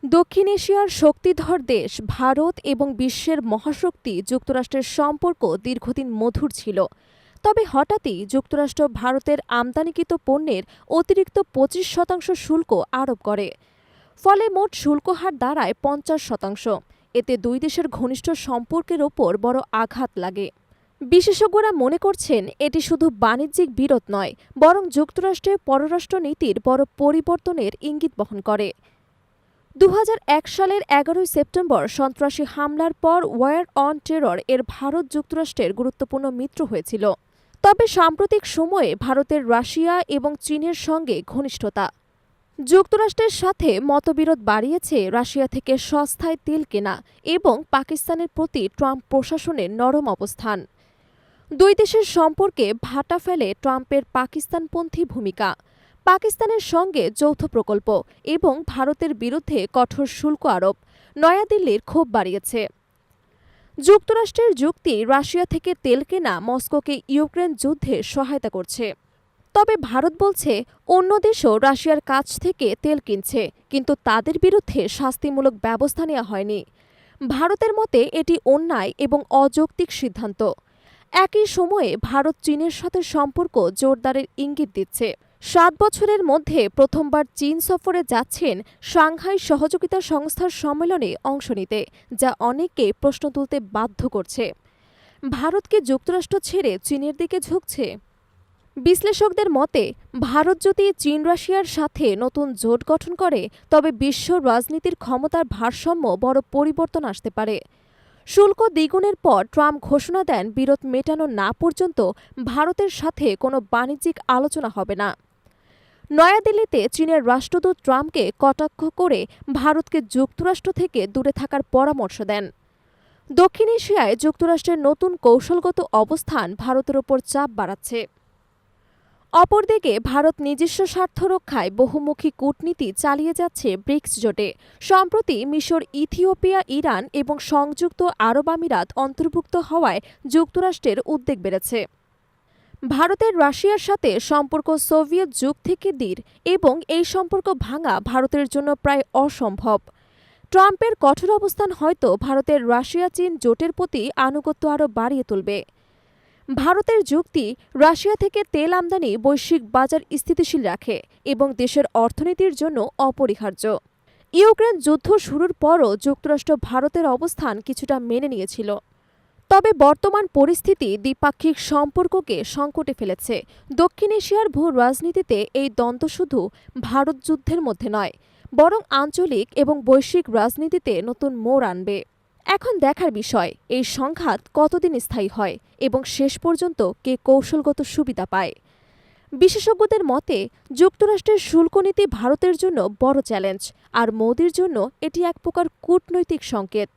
দক্ষিণ এশিয়ার শক্তিধর দেশ ভারত এবং বিশ্বের মহাশক্তি যুক্তরাষ্ট্রের সম্পর্ক দীর্ঘদিন মধুর ছিল। তবে হঠাৎই যুক্তরাষ্ট্র ভারতের আমদানিকৃত পণ্যের অতিরিক্ত ২৫% শুল্ক আরোপ করে। ফলে মোট শুল্ক হার দাঁড়ায় ৫০%। এতে দুই দেশের ঘনিষ্ঠ সম্পর্কের ওপর বড় আঘাত লাগে। বিশেষজ্ঞরা মনে করছেন এটি শুধু বাণিজ্যিক বিরোধ নয়, বরং যুক্তরাষ্ট্রের পররাষ্ট্র নীতির বড় পরিবর্তনের ইঙ্গিত বহন করে। ২০০১ সালের ১১ সেপ্টেম্বর সন্ত্রাসী হামলার পর ওয়ার অন টেরর এর ভারত যুক্তরাষ্ট্রের গুরুত্বপূর্ণ মিত্র হয়েছিল। তবে সাম্প্রতিক সময়ে ভারতের রাশিয়া এবং চীনের সঙ্গে ঘনিষ্ঠতা। যুক্তরাষ্ট্রের সাথে মতবিরোধ বাড়িয়েছে রাশিয়া থেকে সস্তায় তেল কেনা এবং পাকিস্তানের প্রতি ট্রাম্প প্রশাসনের নরম অবস্থান। দুই দেশের সম্পর্কে ভাটা ফেলে ট্রাম্পের পাকিস্তানপন্থী ভূমিকা, পাকিস্তানের সঙ্গে যৌথ প্রকল্প এবং ভারতের বিরুদ্ধে কঠোর শুল্ক আরোপ নয়াদিল্লির ক্ষোভ বাড়িয়েছে। যুক্তরাষ্ট্রের যুক্তি, রাশিয়া থেকে তেল কেনা মস্কোকে ইউক্রেন যুদ্ধে সহায়তা করছে। তবে ভারত বলছে অন্য দেশও রাশিয়ার কাছ থেকে তেল কিনছে, কিন্তু তাদের বিরুদ্ধে শাস্তিমূলক ব্যবস্থা নেওয়া হয়নি। ভারতের মতে এটি অন্যায় এবং অযৌক্তিক সিদ্ধান্ত। একই সময়ে ভারত চীনের সাথে সম্পর্ক জোরদারের ইঙ্গিত দিচ্ছে। ৭ বছরের মধ্যে প্রথমবার চীন সফরে যাচ্ছেন সাংহাই সহযোগিতা সংস্থার সম্মেলনে অংশ নিতে, যা অনেককে প্রশ্ন তুলতে বাধ্য করছে। ভারতকে যুক্তরাষ্ট্র ছেড়ে চীনের দিকে ঝুঁকছে? বিশ্লেষকদের মতে ভারত যদি চীন রাশিয়ার সাথে নতুন জোট গঠন করে, তবে বিশ্ব রাজনীতির ক্ষমতার ভারসাম্য বড় পরিবর্তন আসতে পারে। শুল্ক দ্বিগুণের পর ট্রাম্প ঘোষণা দেন বিরোধ মেটানো না পর্যন্ত ভারতের সাথে কোনো বাণিজ্যিক আলোচনা হবে না। নয়াদিল্লিতে চীনের রাষ্ট্রদূত ট্রাম্পকে কটাক্ষ করে ভারতকে যুক্তরাষ্ট্র থেকে দূরে থাকার পরামর্শ দেন। দক্ষিণ এশিয়ায় যুক্তরাষ্ট্রের নতুন কৌশলগত অবস্থান ভারতের ওপর চাপ বাড়াচ্ছে। অপরদিকে ভারত নিজস্ব স্বার্থ রক্ষায় বহুমুখী কূটনীতি চালিয়ে যাচ্ছে ব্রিক্স জোটে। সম্প্রতি মিশর, ইথিওপিয়া, ইরান এবং সংযুক্ত আরব আমিরাত অন্তর্ভুক্ত হওয়ায় যুক্তরাষ্ট্রের উদ্বেগ বেড়েছে। ভারতের রাশিয়ার সাথে সম্পর্ক সোভিয়েত যুগ থেকে দৃঢ় এবং এই সম্পর্ক ভাঙা ভারতের জন্য প্রায় অসম্ভব। ট্রাম্পের কঠোর অবস্থান হয়তো ভারতের রাশিয়া চীন জোটের প্রতি আনুগত্য আরও বাড়িয়ে তুলবে। ভারতের যুক্তি, রাশিয়া থেকে তেল আমদানি বৈশ্বিক বাজার স্থিতিশীল রাখে এবং দেশের অর্থনীতির জন্য অপরিহার্য। ইউক্রেন যুদ্ধ শুরুর পরও যুক্তরাষ্ট্র ভারতের অবস্থান কিছুটা মেনে নিয়েছিল। তবে বর্তমান পরিস্থিতি দ্বিপাক্ষিক সম্পর্ককে সংকটে ফেলেছে। দক্ষিণ এশিয়ার ভূ রাজনীতিতে এই দ্বন্দ্ব শুধু ভারত যুদ্ধের মধ্যে নয়, বরং আঞ্চলিক এবং বৈশ্বিক রাজনীতিতে নতুন মোড় আনবে। এখন দেখার বিষয় এই সংঘাত কতদিন স্থায়ী হয় এবং শেষ পর্যন্ত কে কৌশলগত সুবিধা পায়। বিশেষজ্ঞদের মতে যুক্তরাষ্ট্রের শুল্ক নীতি ভারতের জন্য বড় চ্যালেঞ্জ, আর মোদির জন্য এটি এক প্রকার কূটনৈতিক সংকেত।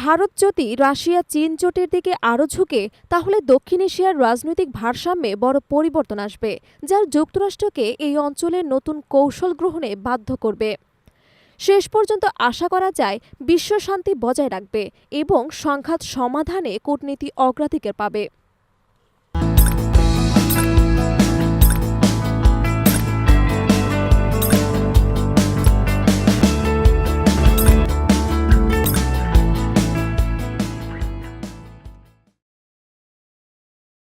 ভারত যদি রাশিয়া চীন জোটের দিকে আরও ঝুঁকে, তাহলে দক্ষিণ এশিয়ার রাজনৈতিক ভারসাম্যে বড় পরিবর্তন আসবে, যা যুক্তরাষ্ট্রকে এই অঞ্চলের নতুন কৌশল গ্রহণে বাধ্য করবে। শেষ পর্যন্ত আশা করা যায় বিশ্ব শান্তি বজায় রাখবে এবং সংঘাত সমাধানে কূটনীতি অগ্রাধিকার পাবে।